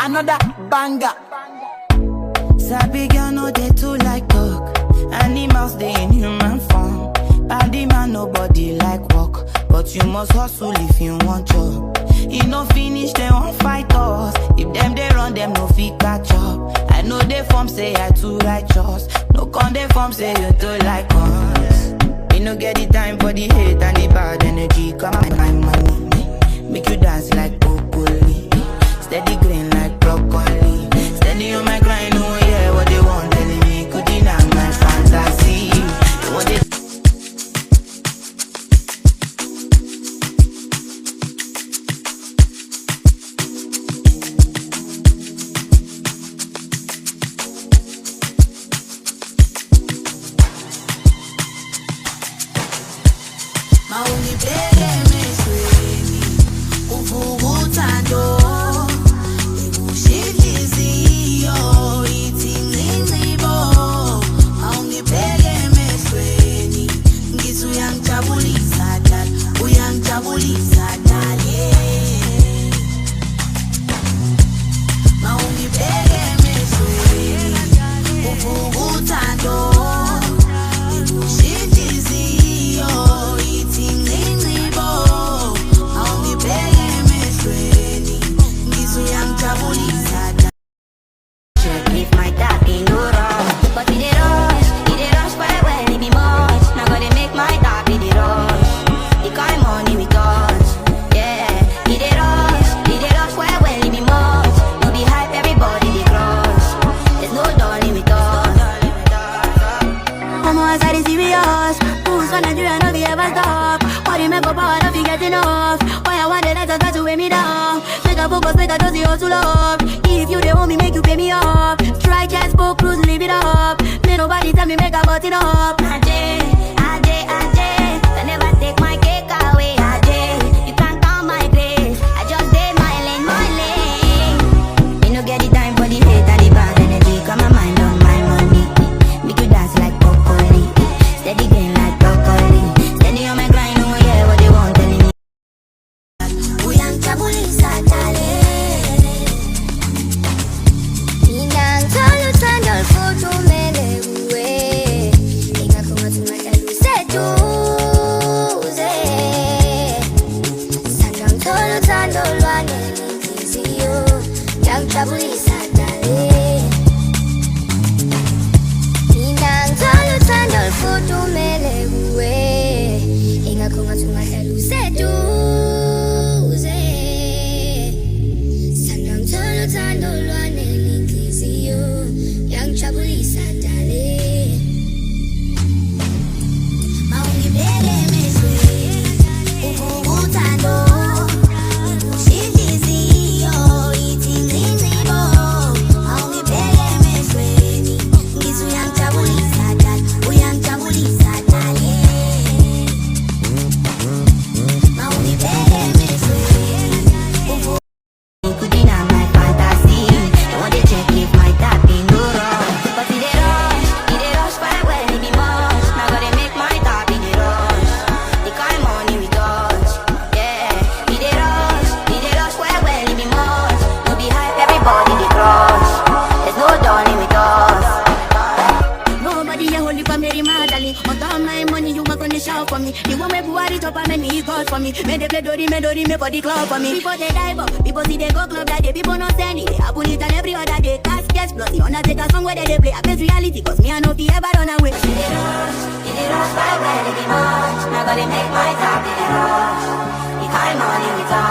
Another banger. Sabi girl no they too like talk. Animals they in human form. Body man nobody like walk, but you must hustle if you want job. You no finish they won't fight us. If them they run them no fit catch up. I know they form say I too righteous. No con they form say you too like us. You no get the time for the hate and the bad energy. Come on my money, make you dance like broccoli. Steady green like broccoli. Steady on my grind, oh yeah, what they want telling me could deny my fantasy. They want it. Maungi bege mesweni uvugutando ebushidliziyo ithincinicibo. Maungi bege mesweni ngithi uyangijabulisa dala, uyangijabulisa dala, yeah. Maungi bege mesweni uvugutando ebushidliziyo. If you don't want me, make you pay me up. Try just book cruise, live it up. May nobody tell me make a button up. Ajay, I never take my cake away. Ajay, you can't count my grace. I just did my lane, my lane. Me no get the time for the hate and the bad energy. Got my mind on my money. Make you dance like broccoli. Steady green like broccoli. Steady on my grind, oh yeah, what they want telling me. Uyangijabulisa dale. Jabulisa dale, inangithanda uthando olufuthumele kuwe, ingakho ngathi ungahlala useduze. Sithanda ngithola uthando olwanele inhliziyo, yangijabulisa dale. Mawungibeke emehlweni, uvuka uthando. Me they play dori me for the club for me. People they dive up, people see they go club that day. People not send it, they happen it and every other day. Cash plus, you wanna take a song where they play. I face reality, cause me I know fi ever run away. Did it rush, by where they be much. Now gotta make my top, did it rush. The kind money we talk.